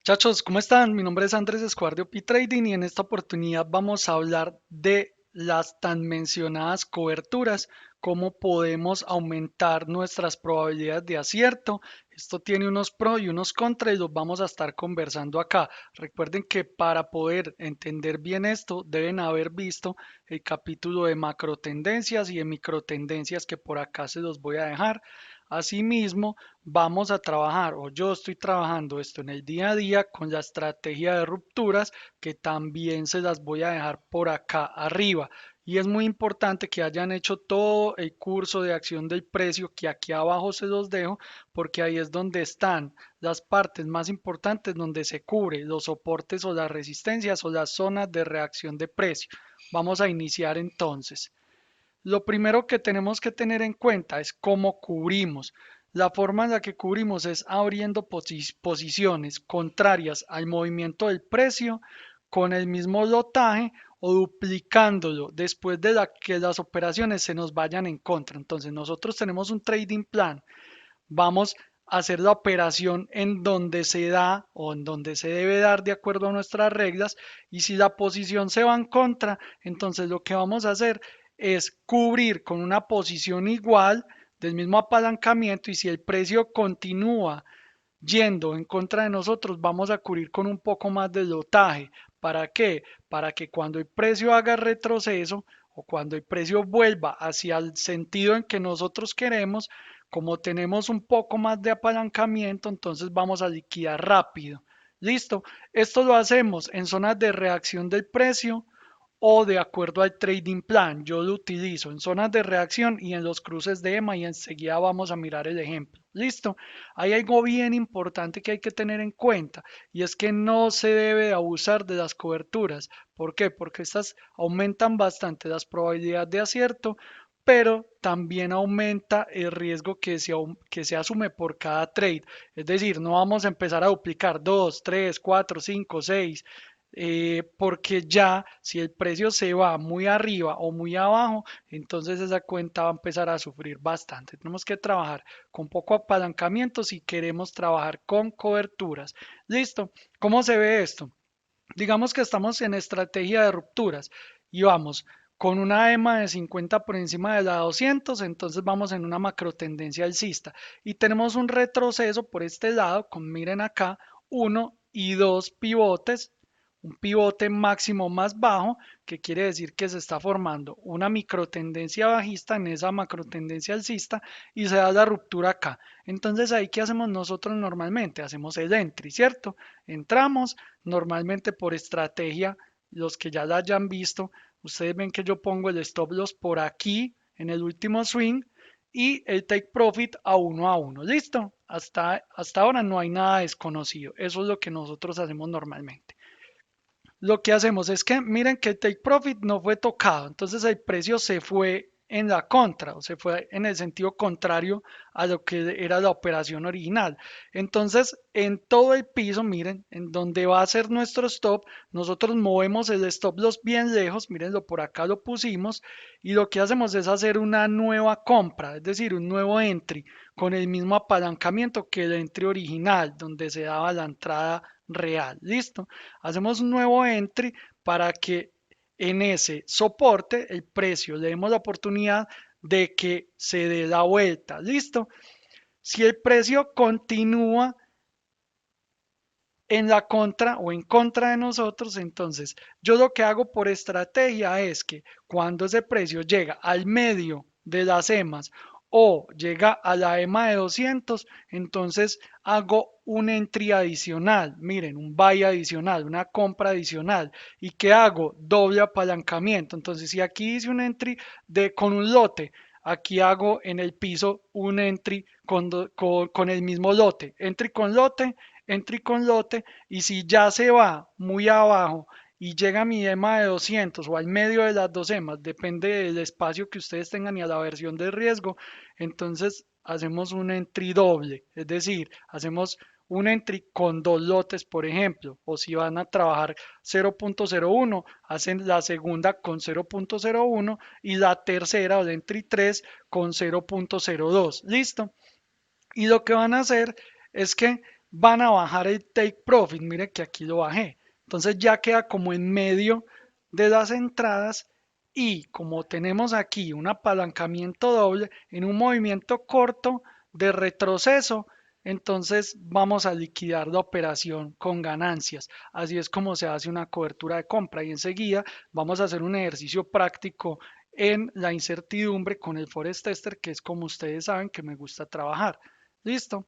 Muchachos, ¿cómo están? Mi nombre es Andrés Escobar de OP Trading y en esta oportunidad vamos a hablar de las tan mencionadas coberturas, cómo podemos aumentar nuestras probabilidades de acierto. Esto tiene unos pros y unos contras y los vamos a estar conversando acá. Recuerden que para poder entender bien esto deben haber visto el capítulo de macro tendencias y de micro tendencias que por acá se los voy a dejar. Asimismo, vamos a trabajar o yo estoy trabajando esto en el día a día con la estrategia de rupturas que también se las voy a dejar por acá arriba. Y es muy importante que hayan hecho todo el curso de acción del precio que aquí abajo se los dejo porque ahí es donde están las partes más importantes donde se cubre los soportes o las resistencias o las zonas de reacción de precio. Vamos a iniciar entonces. Lo primero que tenemos que tener en cuenta es cómo cubrimos. La forma en la que cubrimos es abriendo posiciones contrarias al movimiento del precio con el mismo lotaje o duplicándolo después de que las operaciones se nos vayan en contra. Entonces nosotros tenemos un trading plan. Vamos a hacer la operación en donde se da o en donde se debe dar de acuerdo a nuestras reglas y si la posición se va en contra, entonces lo que vamos a hacer es cubrir con una posición igual del mismo apalancamiento y si el precio continúa yendo en contra de nosotros, vamos a cubrir con un poco más de lotaje. ¿Para qué? Para que cuando el precio haga retroceso o cuando el precio vuelva hacia el sentido en que nosotros queremos, como tenemos un poco más de apalancamiento, entonces vamos a liquidar rápido. Listo. Esto lo hacemos en zonas de reacción del precio o de acuerdo al trading plan. Yo lo utilizo en zonas de reacción y en los cruces de EMA y enseguida vamos a mirar el ejemplo. Listo. Hay algo bien importante que hay que tener en cuenta y es que no se debe abusar de las coberturas. ¿Por qué? Porque estas aumentan bastante las probabilidades de acierto, pero también aumenta el riesgo que se asume por cada trade. Es decir, no vamos a empezar a duplicar 2, 3, 4, 5, 6 porque ya si el precio se va muy arriba o muy abajo, entonces esa cuenta va a empezar a sufrir bastante. Tenemos que trabajar con poco apalancamiento si queremos trabajar con coberturas. Listo. ¿Cómo se ve esto? Digamos que estamos en estrategia de rupturas y vamos con una EMA de 50 por encima de la 200, entonces vamos en una macro tendencia alcista y tenemos un retroceso por este lado, con miren acá, uno y dos pivotes, un pivote máximo más bajo, que quiere decir que se está formando una microtendencia bajista en esa macrotendencia alcista y se da la ruptura acá. Entonces ahí, ¿qué hacemos nosotros normalmente? Hacemos el entry, ¿cierto? Entramos normalmente por estrategia, los que ya la hayan visto, ustedes ven que yo pongo el stop loss por aquí en el último swing y el take profit a uno. ¿Listo? Hasta ahora no hay nada desconocido. Eso es lo que nosotros hacemos normalmente. Lo que hacemos es que miren que el take profit no fue tocado, entonces el precio se fue en la contra o se fue en el sentido contrario a lo que era la operación original. Entonces, en todo el piso, miren, en donde va a ser nuestro stop, nosotros movemos el stop loss bien lejos, mírenlo por acá lo pusimos y lo que hacemos es hacer una nueva compra, es decir, un nuevo entry con el mismo apalancamiento que el entry original, donde se daba la entrada real. ¿Listo? Hacemos un nuevo entry para que en ese soporte el precio le demos la oportunidad de que se dé la vuelta. ¿Listo? Si el precio continúa en la contra o en contra de nosotros, entonces yo lo que hago por estrategia es que cuando ese precio llega al medio de las EMAs o llega a la EMA de 200, entonces hago un entry adicional, miren, un buy adicional, una compra adicional. ¿Y qué hago? Doble apalancamiento. Entonces, si aquí hice un entry con un lote, aquí hago en el piso un entry con el mismo lote. Entry con lote y si ya se va muy abajo y llega a mi EMA de 200 o al medio de las dos EMAs, depende del espacio que ustedes tengan y a la versión de riesgo, entonces hacemos un entry doble, es decir, hacemos un entry con dos lotes, por ejemplo, o si van a trabajar 0.01, hacen la segunda con 0.01 y la tercera o el entry 3 con 0.02. ¿Listo? Y lo que van a hacer es que van a bajar el take profit. Mire que aquí lo bajé. Entonces ya queda como en medio de las entradas y como tenemos aquí un apalancamiento doble en un movimiento corto de retroceso, entonces vamos a liquidar la operación con ganancias. Así es como se hace una cobertura de compra y enseguida vamos a hacer un ejercicio práctico en la incertidumbre con el Forex Tester, que es como ustedes saben que me gusta trabajar. ¿Listo?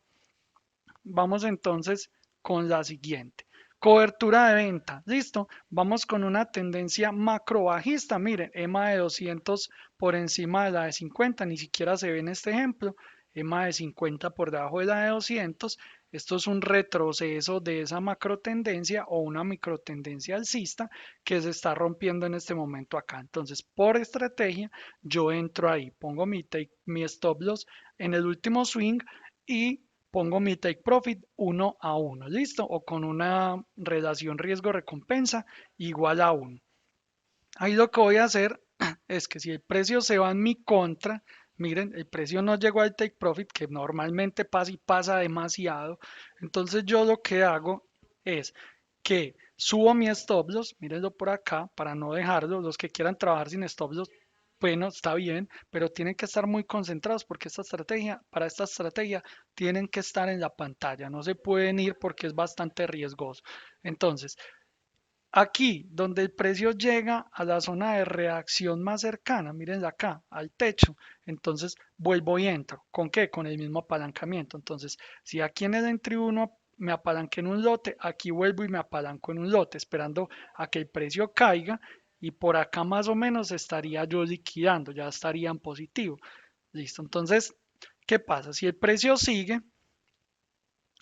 Vamos entonces con la siguiente. Cobertura de venta, listo. Vamos con una tendencia macro bajista. Miren, EMA de 200 por encima de la de 50, ni siquiera se ve en este ejemplo. EMA de 50 por debajo de la de 200. Esto es un retroceso de esa macro tendencia o una micro tendencia alcista que se está rompiendo en este momento acá. Entonces, por estrategia, yo entro ahí, pongo mi stop loss en el último swing y pongo mi take profit 1 a 1, ¿listo? O con una relación riesgo-recompensa igual a 1. Ahí lo que voy a hacer es que si el precio se va en mi contra, miren, el precio no llegó al take profit, que normalmente pasa y pasa demasiado, entonces yo lo que hago es que subo mi stop loss, mírenlo por acá, para no dejarlo, los que quieran trabajar sin stop loss, bueno, está bien, pero tienen que estar muy concentrados porque para esta estrategia, tienen que estar en la pantalla, no se pueden ir porque es bastante riesgoso. Entonces, aquí, donde el precio llega a la zona de reacción más cercana, miren acá, al techo, entonces vuelvo y entro. ¿Con qué? Con el mismo apalancamiento. Entonces, si aquí en el entry 1 me apalanqué en un lote, aquí vuelvo y me apalanco en un lote, esperando a que el precio caiga y por acá más o menos estaría yo liquidando, ya estaría en positivo. Listo, entonces, ¿qué pasa? Si el precio sigue,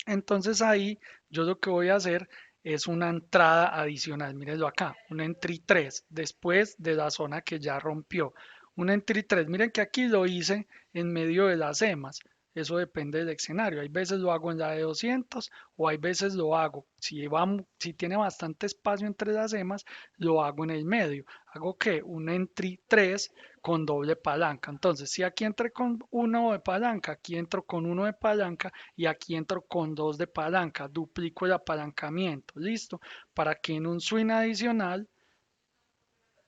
entonces ahí yo lo que voy a hacer es una entrada adicional. Mírenlo acá, un entry 3 después de la zona que ya rompió. Un entry 3. Miren que aquí lo hice en medio de las EMAs. Eso depende del escenario. Hay veces lo hago en la de 200 o hay veces lo hago. Si tiene bastante espacio entre las EMAs, lo hago en el medio. Hago que un entry 3 con doble palanca. Entonces, si aquí entré con uno de palanca, aquí entro con uno de palanca y aquí entro con dos de palanca, duplico el apalancamiento, listo, para que en un swing adicional,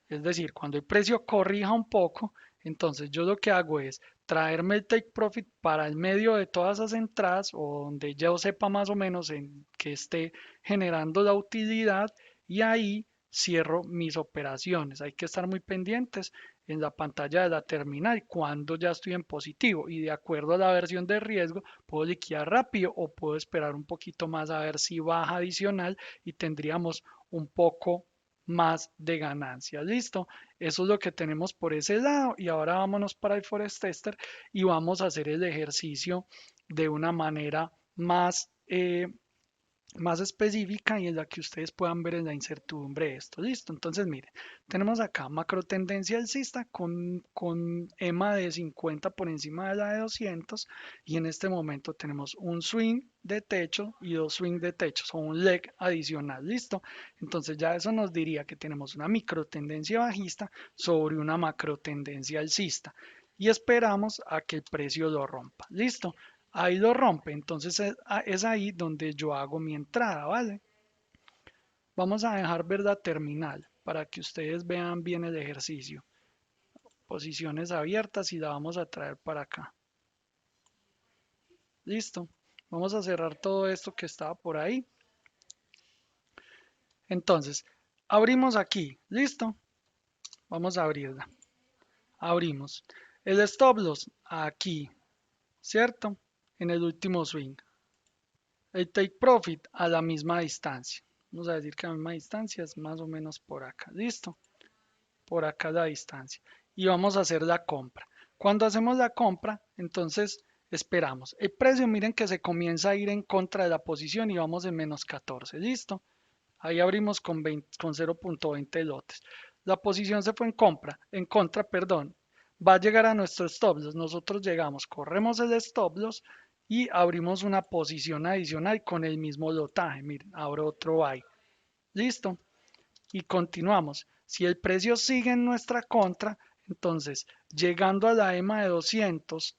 es decir, cuando el precio corrija un poco, entonces yo lo que hago es traerme el take profit para el medio de todas esas entradas o donde yo sepa más o menos en que esté generando la utilidad y ahí cierro mis operaciones. Hay que estar muy pendientes en la pantalla de la terminal cuando ya estoy en positivo y de acuerdo a la versión de riesgo puedo liquidar rápido o puedo esperar un poquito más a ver si baja adicional y tendríamos un poco más de ganancia. Listo, eso es lo que tenemos por ese lado y ahora vámonos para el Forest Tester y vamos a hacer el ejercicio de una manera más específica y en la que ustedes puedan ver en la incertidumbre de esto. Listo, entonces miren, tenemos acá macro tendencia alcista con EMA de 50 por encima de la de 200 y en este momento tenemos un swing de techo y dos swing de techo, o un leg adicional. Listo, entonces ya eso nos diría que tenemos una micro tendencia bajista sobre una macro tendencia alcista y esperamos a que el precio lo rompa. Listo, ahí lo rompe, entonces es ahí donde yo hago mi entrada, ¿vale? Vamos a dejar ver la terminal para que ustedes vean bien el ejercicio. Posiciones abiertas y la vamos a traer para acá. Listo. Vamos a cerrar todo esto que estaba por ahí. Entonces, abrimos aquí. Listo. Vamos a abrirla. Abrimos. El stop loss aquí, ¿cierto? En el último swing. El take profit a la misma distancia. Vamos a decir que a la misma distancia es más o menos por acá. ¿Listo? Por acá la distancia. Y vamos a hacer la compra. Cuando hacemos la compra, entonces esperamos. El precio, miren que se comienza a ir en contra de la posición y vamos en menos 14. ¿Listo? Ahí abrimos con 0.20 lotes. La posición se fue en contra, perdón. Va a llegar a nuestro stop loss. Nosotros llegamos, corremos el stop loss y abrimos una posición adicional con el mismo lotaje. Miren, abro otro buy. Listo. Y continuamos. Si el precio sigue en nuestra contra, entonces llegando a la EMA de 200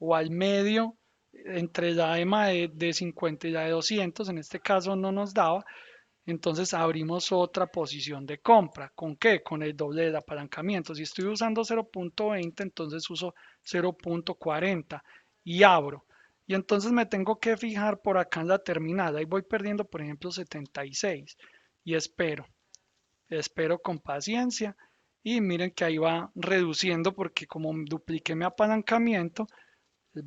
o al medio entre la EMA de 50 y la de 200, en este caso no nos daba, entonces abrimos otra posición de compra. ¿Con qué? Con el doble del apalancamiento. Si estoy usando 0.20, entonces uso 0.40 y abro. Y entonces me tengo que fijar por acá en la terminal. Ahí voy perdiendo, por ejemplo, 76 y espero con paciencia. Y miren que ahí va reduciendo porque como dupliqué mi apalancamiento,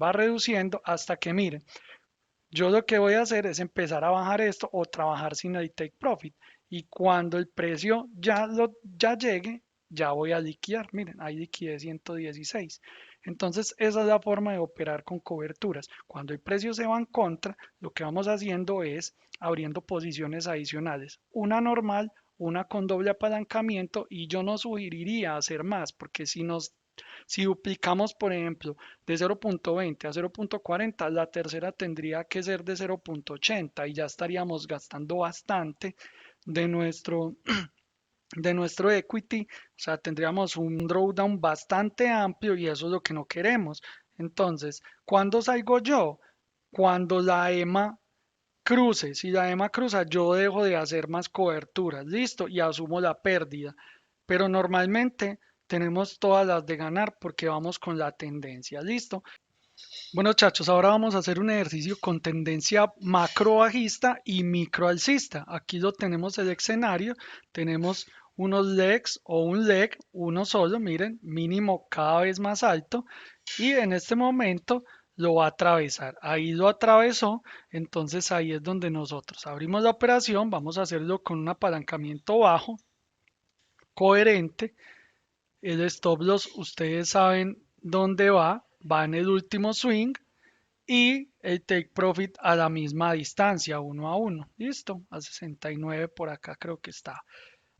va reduciendo hasta que miren. Yo lo que voy a hacer es empezar a bajar esto o trabajar sin el take profit. Y cuando el precio ya llegue, ya voy a liquidar. Miren, ahí liquidé 116. Entonces, esa es la forma de operar con coberturas. Cuando el precio se va en contra, lo que vamos haciendo es abriendo posiciones adicionales. Una normal, una con doble apalancamiento y yo no sugeriría hacer más porque si duplicamos, por ejemplo, de 0.20 a 0.40, la tercera tendría que ser de 0.80 y ya estaríamos gastando bastante de nuestro equity, o sea, tendríamos un drawdown bastante amplio y eso es lo que no queremos. Entonces, ¿cuándo salgo yo? Cuando la EMA cruce. Si la EMA cruza, yo dejo de hacer más coberturas, listo, y asumo la pérdida. Pero normalmente tenemos todas las de ganar porque vamos con la tendencia, listo. Bueno, chachos, ahora vamos a hacer un ejercicio con tendencia macro bajista y micro alcista. Aquí lo tenemos el escenario, tenemos unos legs o un leg, uno solo, miren, mínimo cada vez más alto y en este momento lo va a atravesar. Ahí lo atravesó, entonces ahí es donde nosotros abrimos la operación, vamos a hacerlo con un apalancamiento bajo, coherente. El stop loss, ustedes saben dónde va en el último swing y el take profit a la misma distancia, uno a uno. Listo, a 69 por acá creo que está.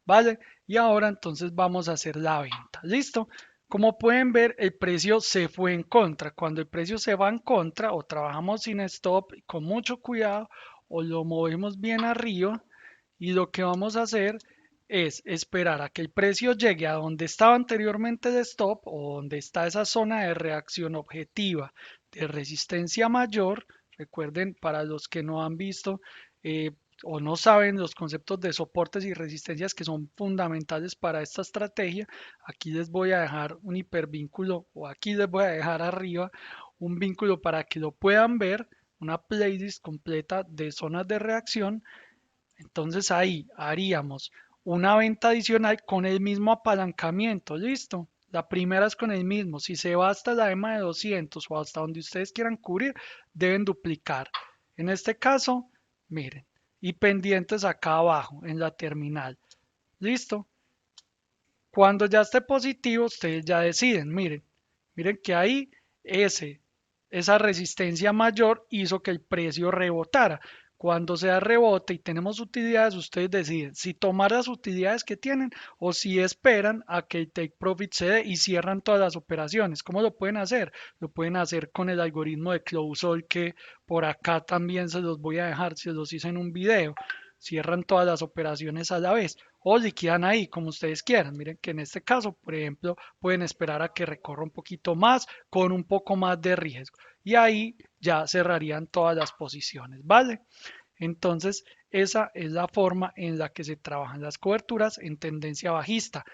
Vale, y ahora entonces vamos a hacer la venta. Listo. Como pueden ver, el precio se fue en contra. Cuando el precio se va en contra, o trabajamos sin stop con mucho cuidado, o lo movemos bien arriba, y lo que vamos a hacer es esperar a que el precio llegue a donde estaba anteriormente el stop o donde está esa zona de reacción objetiva de resistencia mayor. Recuerden, para los que no han visto eh, o no saben los conceptos de soportes y resistencias que son fundamentales para esta estrategia, aquí les voy a dejar un hipervínculo o aquí les voy a dejar arriba un vínculo para que lo puedan ver, una playlist completa de zonas de reacción. Entonces ahí haríamos una venta adicional con el mismo apalancamiento, listo. La primera es con el mismo. Si se va hasta la EMA de 200 o hasta donde ustedes quieran cubrir, deben duplicar. En este caso, miren, y pendientes acá abajo en la terminal. Listo. Cuando ya esté positivo, ustedes ya deciden. Miren que ahí esa resistencia mayor hizo que el precio rebotara. Cuando sea rebote y tenemos utilidades, ustedes deciden si tomar las utilidades que tienen o si esperan a que el take profit se dé y cierran todas las operaciones. ¿Cómo lo pueden hacer? Lo pueden hacer con el algoritmo de Close All que por acá también se los voy a dejar, se los hice en un video. Cierran todas las operaciones a la vez o liquidan ahí como ustedes quieran. Miren que en este caso, por ejemplo, pueden esperar a que recorra un poquito más con un poco más de riesgo y ahí ya cerrarían todas las posiciones, ¿vale? Entonces, esa es la forma en la que se trabajan las coberturas en tendencia bajista.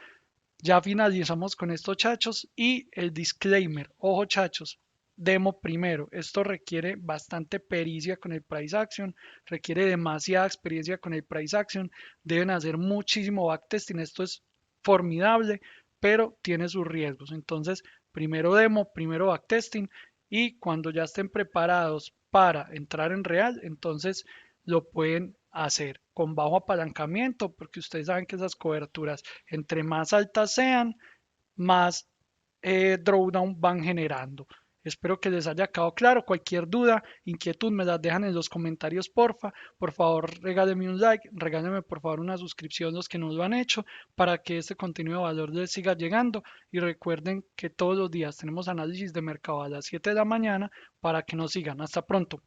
Ya finalizamos con estos chachos y el disclaimer. Ojo chachos, demo primero. Esto requiere bastante pericia con el price action, requiere demasiada experiencia con el price action. Deben hacer muchísimo backtesting. Esto es formidable, pero tiene sus riesgos. Entonces, primero demo, primero backtesting y cuando ya estén preparados para entrar en real, entonces lo pueden hacer con bajo apalancamiento, porque ustedes saben que esas coberturas entre más altas sean, más drawdown van generando. Espero que les haya quedado claro. Cualquier duda, inquietud, me las dejan en los comentarios, porfa. Por favor, regálenme un like, regálenme por favor una suscripción los que no lo han hecho para que este contenido de valor les siga llegando. Y recuerden que todos los días tenemos análisis de mercado a las 7 de la mañana para que nos sigan. Hasta pronto.